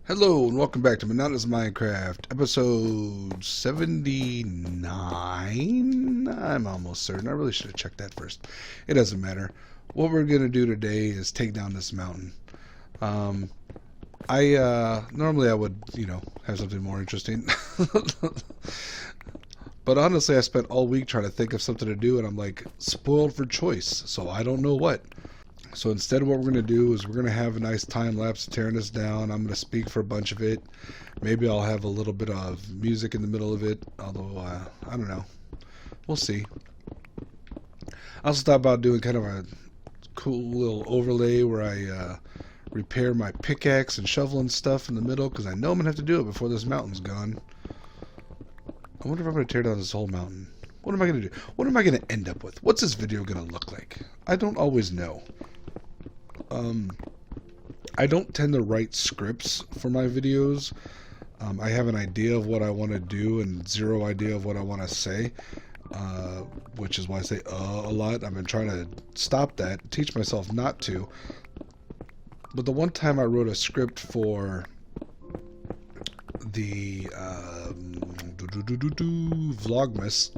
Hello and welcome back to Monotonous Minecraft, episode 79? I'm almost certain. I really should have checked that first. It doesn't matter. What we're going to do today is take down this mountain. Normally I would, have something more interesting. But honestly, I spent all week trying to think of something to do, and I'm like, spoiled for choice, so I don't know what. So instead, what we're going to do is we're going to have a nice time lapse tearing this down. I'm going to speak for a bunch of it. Maybe I'll have a little bit of music in the middle of it, although I don't know. We'll see. I also thought about doing kind of a cool little overlay where I repair my pickaxe and shovel and stuff in the middle, because I know I'm going to have to do it before this mountain's gone. I wonder if I'm going to tear down this whole mountain. What am I going to do? What am I going to end up with? What's this video going to look like? I don't always know. I don't tend to write scripts for my videos. I have an idea of what I want to do and zero idea of what I want to say, which is why I say a lot. I've been trying to stop that, teach myself not to. But the one time I wrote a script for the Vlogmas,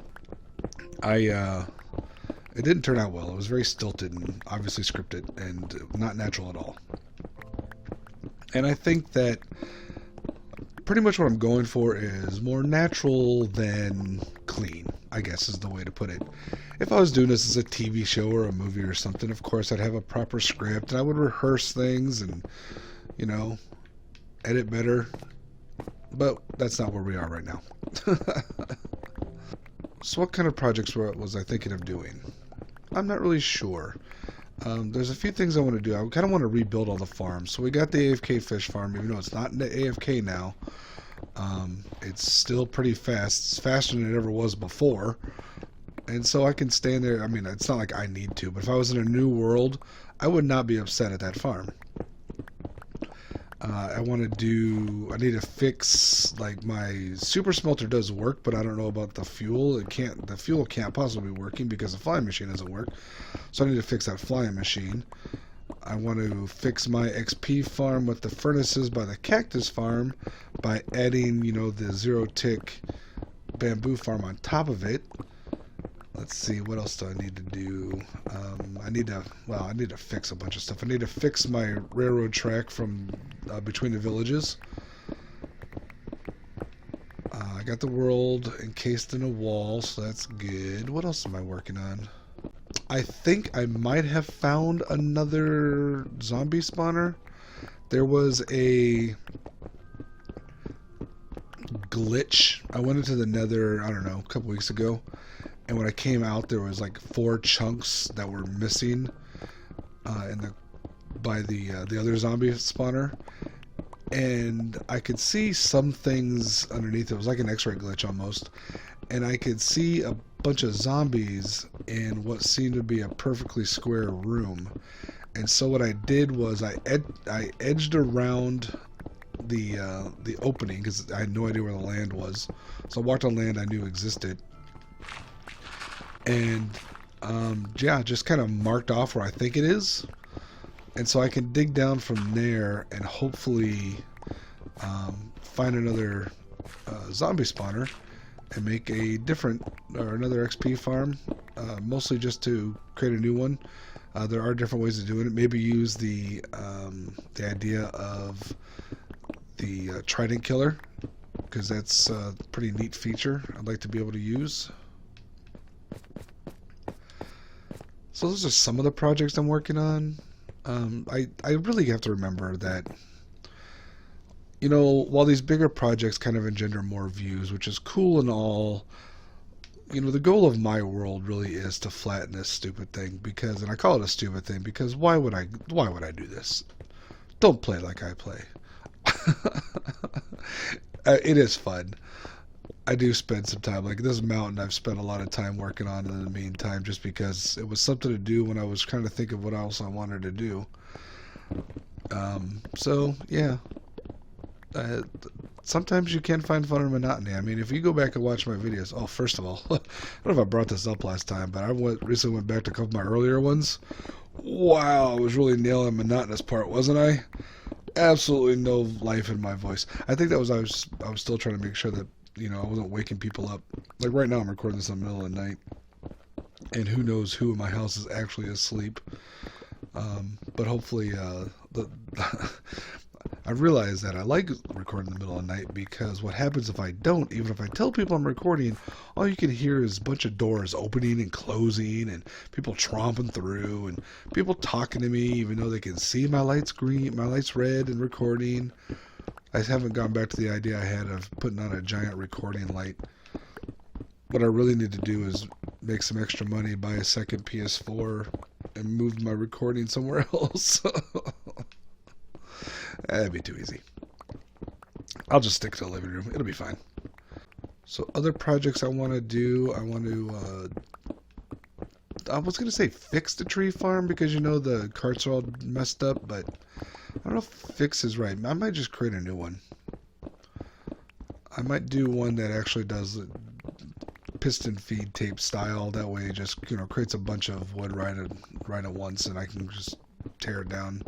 it didn't turn out well. It was very stilted and obviously scripted and not natural at all. And I think that pretty much what I'm going for is more natural than clean, I guess is the way to put it. If I was doing this as a TV show or a movie or something, of course I'd have a proper script and I would rehearse things and, edit better. But that's not where we are right now. So what kind of projects was I thinking of doing? I'm not really sure. There's a few things I want to do. I kind of want to rebuild all the farms. So we got the AFK fish farm, even though it's not in the AFK now. It's still pretty fast. It's faster than it ever was before. And so I can stay in there. I mean, it's not like I need to, but if I was in a new world, I would not be upset at that farm. I need to fix, like, my super smelter does work, but I don't know about the fuel. The fuel can't possibly be working because the flying machine doesn't work. So I need to fix that flying machine. I want to fix my XP farm with the furnaces by the cactus farm by adding, the zero tick bamboo farm on top of it. Let's see, what else do I need to do? I need to fix a bunch of stuff. I need to fix my railroad track from between the villages. I got the world encased in a wall, so that's good. What else am I working on? I think I might have found another zombie spawner. There was a glitch. I went into the nether, I don't know, a couple weeks ago. And when I came out, there was like 4 chunks that were missing by the other zombie spawner, and I could see some things underneath. It was like an X-ray glitch almost, and I could see a bunch of zombies in what seemed to be a perfectly square room. And so what I did was I edged around the opening because I had no idea where the land was. So I walked on land I knew existed. And just kind of marked off where I think it is, and so I can dig down from there and hopefully find another zombie spawner and make another XP farm, mostly just to create a new one. There are different ways of doing it. Maybe use the idea of the trident killer, because that's a pretty neat feature I'd like to be able to use. So those are some of the projects I'm working on. I really have to remember that, while these bigger projects kind of engender more views, which is cool and all, the goal of my world really is to flatten this stupid thing, and I call it a stupid thing because why would I do this? Don't play like I play. It is fun. I do spend some time, like this mountain I've spent a lot of time working on in the meantime, just because it was something to do when I was trying to think of what else I wanted to do. So yeah, sometimes you can find fun in monotony. I mean, if you go back and watch my videos, first of all, I don't know if I brought this up last time, but I recently went back to a couple of my earlier ones. Wow, I was really nailing the monotonous part, wasn't I? absolutely no life in my voice. I think that was I was still trying to make sure that I wasn't waking people up. Like right now, I'm recording this in the middle of the night, and who knows who in my house is actually asleep. But hopefully, I realize that I like recording in the middle of the night because what happens if I don't, even if I tell people I'm recording, all you can hear is a bunch of doors opening and closing and people tromping through and people talking to me even though they can see my lights green, my lights red and recording. I haven't gone back to the idea I had of putting on a giant recording light. What I really need to do is make some extra money, buy a second PS4, and move my recording somewhere else. That'd be too easy. I'll just stick to the living room. It'll be fine. So other projects I want to do, I was going to say fix the tree farm because the carts are all messed up, but I don't know if fix is right. I might just create a new one. I might do one that actually does piston feed tape style. That way it just creates a bunch of wood right at once and I can just tear it down.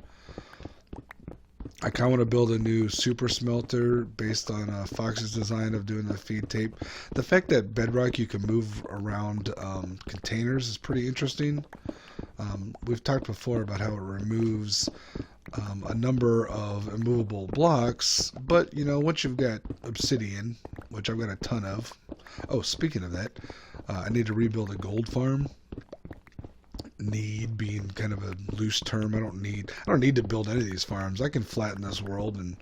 I kind of want to build a new super smelter based on Fox's design of doing the feed tape. The fact that Bedrock you can move around containers is pretty interesting. We've talked before about how it removes a number of immovable blocks, but once you've got obsidian, which I've got a ton of. Oh, speaking of that, I need to rebuild a gold farm. Need being kind of a loose term. I don't need to build any of these farms. I can flatten this world and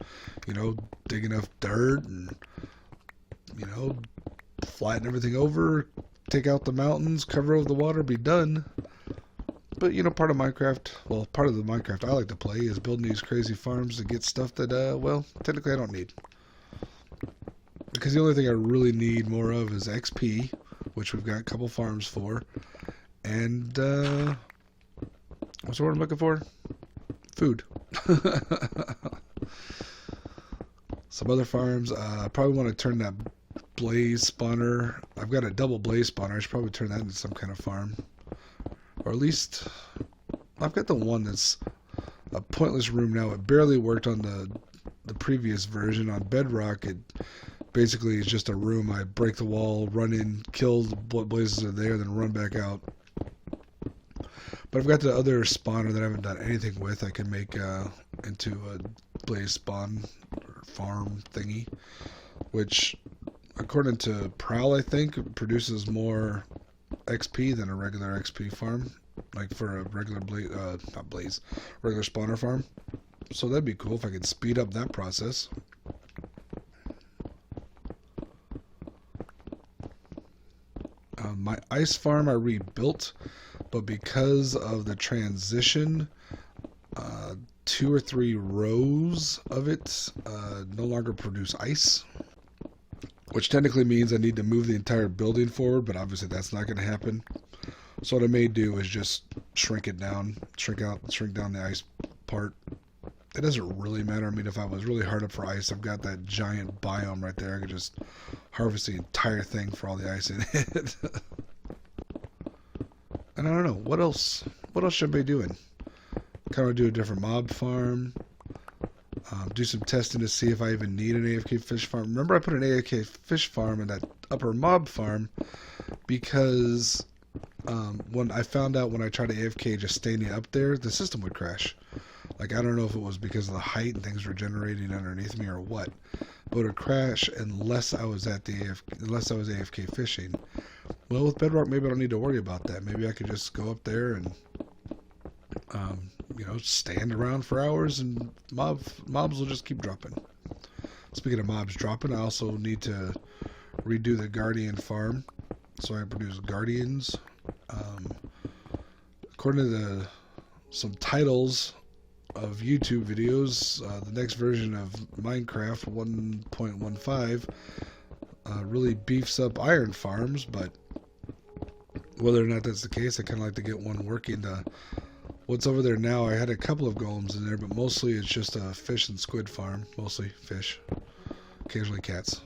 dig enough dirt and flatten everything over, take out the mountains, cover over the water, be done. But part of Minecraft, well, part of the Minecraft I like to play is building these crazy farms to get stuff that well, technically I don't need. Because the only thing I really need more of is XP, which we've got a couple farms for. And, what's the word I'm looking for? Food. Some other farms. I probably want to turn that blaze spawner. I've got a double blaze spawner. I should probably turn that into some kind of farm. Or at least, I've got the one that's a pointless room now. It barely worked on the previous version. On Bedrock, it basically is just a room. I break the wall, run in, kill what blazes are there, then run back out. But I've got the other spawner that I haven't done anything with. I can make into a blaze spawn or farm thingy, which, according to Prowl, I think, produces more XP than a regular XP farm, like for a regular regular spawner farm. So that'd be cool if I could speed up that process. My ice farm I rebuilt, but because of the transition, 2 or 3 rows of it no longer produce ice, which technically means I need to move the entire building forward, but obviously that's not going to happen. So what I may do is just shrink it down, shrink down the ice part. It doesn't really matter. I mean, if I was really hard up for ice, I've got that giant biome right there. I could just harvest the entire thing for all the ice in it. And I don't know, what else should I be doing? Kind of do a different mob farm. Do some testing to see if I even need an AFK fish farm. Remember, I put an AFK fish farm in that upper mob farm because when I found out when I tried to AFK just standing up there, the system would crash. Like, I don't know if it was because of the height and things were generating underneath me or what, but it would crash unless I was AFK fishing. Well, with Bedrock, maybe I don't need to worry about that. Maybe I could just go up there and stand around for hours and mobs will just keep dropping. Speaking of mobs dropping, I also need to redo the Guardian farm so I produce Guardians. According to some titles of YouTube videos, the next version of Minecraft 1.15 really beefs up iron farms, but whether or not that's the case, I kind of like to get one working. What's over there now, I had a couple of golems in there, but mostly it's just a fish and squid farm. Mostly fish, occasionally cats.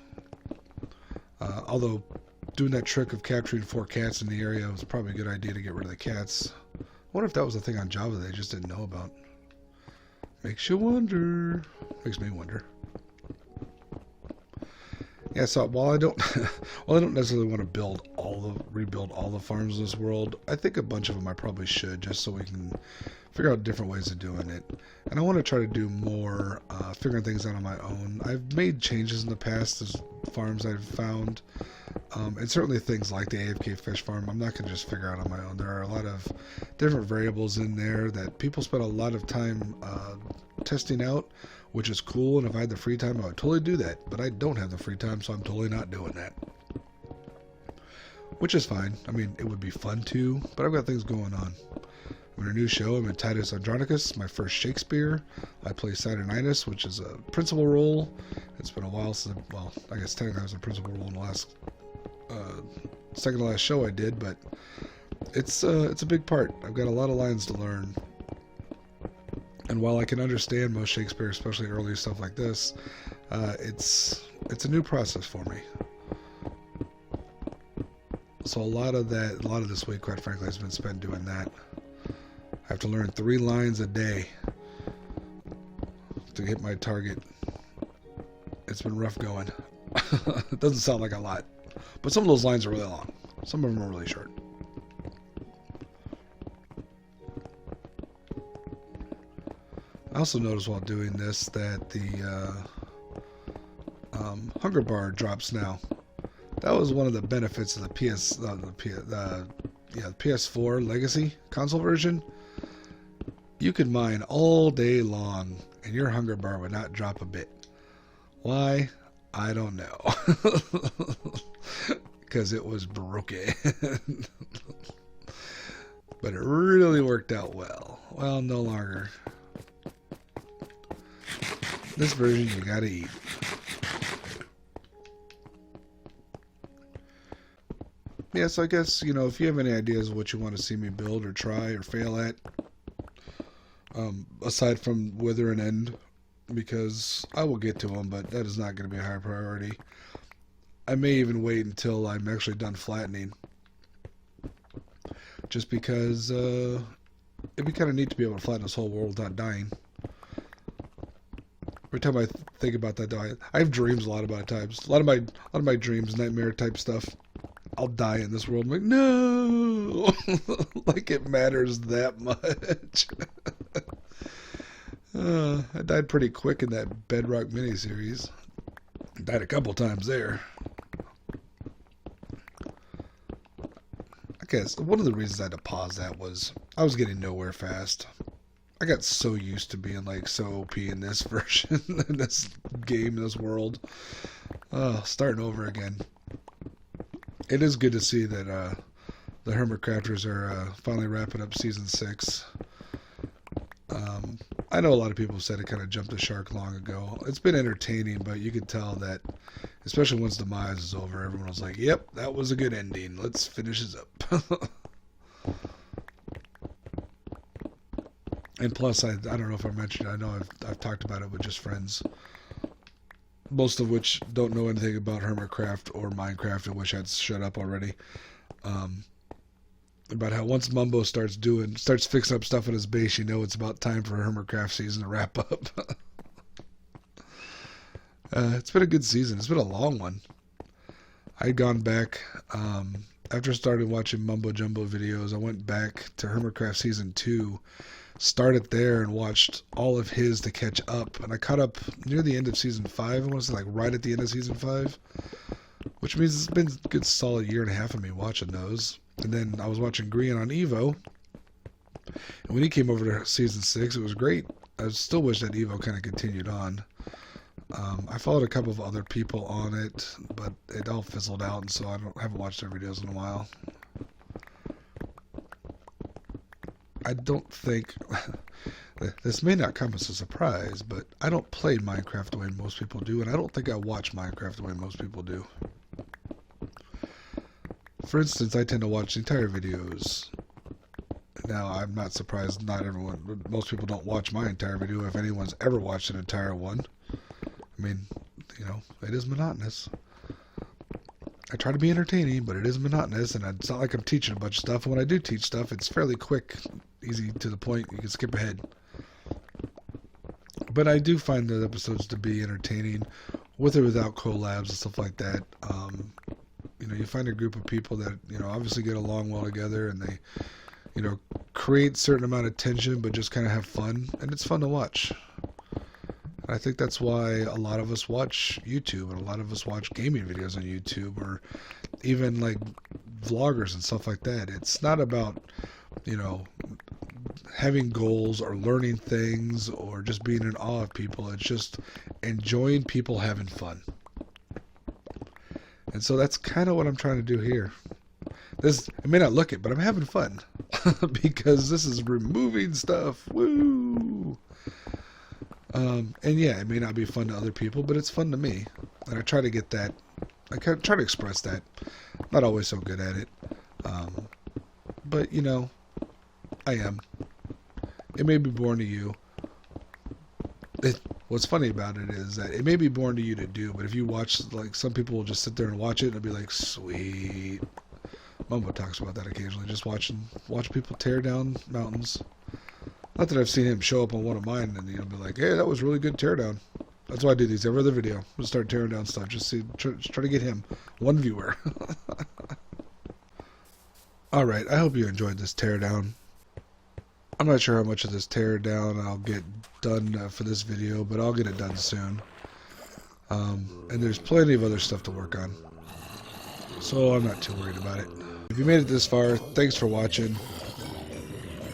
Although doing that trick of capturing 4 cats in the area was probably a good idea to get rid of the cats. I wonder if that was a thing on Java they just didn't know about. Makes you wonder. Makes me wonder. Yeah, so while I don't, well, I don't necessarily want to rebuild all the farms in this world. I think a bunch of them I probably should, just so we can figure out different ways of doing it. And I want to try to do more figuring things out on my own. I've made changes in the past as farms I've found, and certainly things like the AFK fish farm. I'm not going to just figure out on my own. There are a lot of different variables in there that people spend a lot of time testing out, which is cool, and if I had the free time I would totally do that, but I don't have the free time, so I'm totally not doing that, which is fine. I mean, it would be fun too, but I've got things going on. I'm in a new show. I'm in Titus Andronicus, my first Shakespeare. I play Saturninus, which is a principal role. It's been a while since, well, I guess technically I was a principal role in the last second to last show I did, but it's a big part. I've got a lot of lines to learn. And while I can understand most Shakespeare, especially early stuff like this, it's a new process for me. So a lot of this week, quite frankly, has been spent doing that. I have to learn 3 lines a day to hit my target. It's been rough going. It doesn't sound like a lot, but some of those lines are really long. Some of them are really short. I also noticed while doing this that the hunger bar drops now. That was one of the benefits of the PS4 Legacy console version. You could mine all day long, and your hunger bar would not drop a bit. Why? I don't know. Because it was broken. But it really worked out well. Well, no longer. This version you gotta eat. Yeah, so I guess, you know, if you have any ideas of what you want to see me build or try or fail at, aside from wither and end, because I will get to them, but that is not going to be a high priority. I may even wait until I'm actually done flattening, just because it'd be kind of neat to be able to flatten this whole world without dying. Every time I think about that, though, I have dreams a lot about times. A lot of my dreams, nightmare type stuff. I'll die in this world. I'm like, no, like it matters that much. I died pretty quick in that Bedrock miniseries. Died a couple times there. I guess one of the reasons I had to pause that was I was getting nowhere fast. I got so used to being like so OP in this version, in this game, in this world. Starting over again. It is good to see that the Hermitcrafters are finally wrapping up Season 6. I know a lot of people said it kind of jumped the shark long ago. It's been entertaining, but you could tell that, especially once Demise is over, everyone was like, yep, that was a good ending. Let's finish this up. And plus, I don't know if I mentioned it. I know I've talked about it with just friends, most of which don't know anything about Hermitcraft or Minecraft, and wish I'd shut up already. About how once Mumbo starts fixing up stuff in his base, you know it's about time for Hermitcraft season to wrap up. It's been a good season. It's been a long one. I'd gone back after I started watching Mumbo Jumbo videos. I went back to Hermitcraft season 2. Started there and watched all of his to catch up, and I caught up near the end of season 5. I want to say like right at the end of season 5, which means it's been a good solid year and a half of me watching those. And then I was watching Grian on Evo, and when he came over to season 6, it was great. I still wish that Evo kind of continued on. I followed a couple of other people on it, but it all fizzled out, and so I haven't watched their videos in a while. I don't think, this may not come as a surprise, but I don't play Minecraft the way most people do, and I don't think I watch Minecraft the way most people do. For instance, I tend to watch the entire videos. Now, I'm not surprised most people don't watch my entire video, if anyone's ever watched an entire one. I mean, you know, it is monotonous. I try to be entertaining, but it is monotonous, and it's not like I'm teaching a bunch of stuff. And when I do teach stuff, it's fairly quick, easy to the point. You can skip ahead. But I do find the episodes to be entertaining, with or without collabs and stuff like that. You know, you find a group of people that, you know, obviously get along well together, and they, you know, create a certain amount of tension, but just kind of have fun, and it's fun to watch. And I think that's why a lot of us watch YouTube, and a lot of us watch gaming videos on YouTube, or even like vloggers and stuff like that. It's not about, you know, having goals or learning things or just being in awe of people. It's just enjoying people having fun. And so that's kind of what I'm trying to do here. It may not look it, but I'm having fun because this is removing stuff. Woo! And yeah, it may not be fun to other people, but it's fun to me. And I try to get that. I try to express that. Not always so good at it. But, you know, I am. It may be boring to you. What's funny about it is that it may be boring to you to do, but if you watch, like, some people will just sit there and watch it and it'll be like, sweet. Mumbo talks about that occasionally, just watch people tear down mountains. Not that I've seen him show up on one of mine and he'll be like, hey, that was really good teardown. That's why I do these every other video. I'll start tearing down stuff, just try to get him one viewer. Alright, I hope you enjoyed this teardown. I'm not sure how much of this teardown I'll get done for this video, but I'll get it done soon. And there's plenty of other stuff to work on, so I'm not too worried about it. If you made it this far, thanks for watching.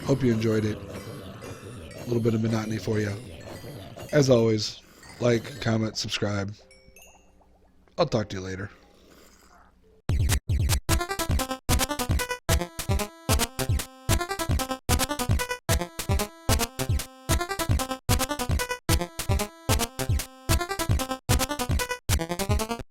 Hope you enjoyed it. A little bit of monotony for you. As always, like, comment, subscribe. I'll talk to you later.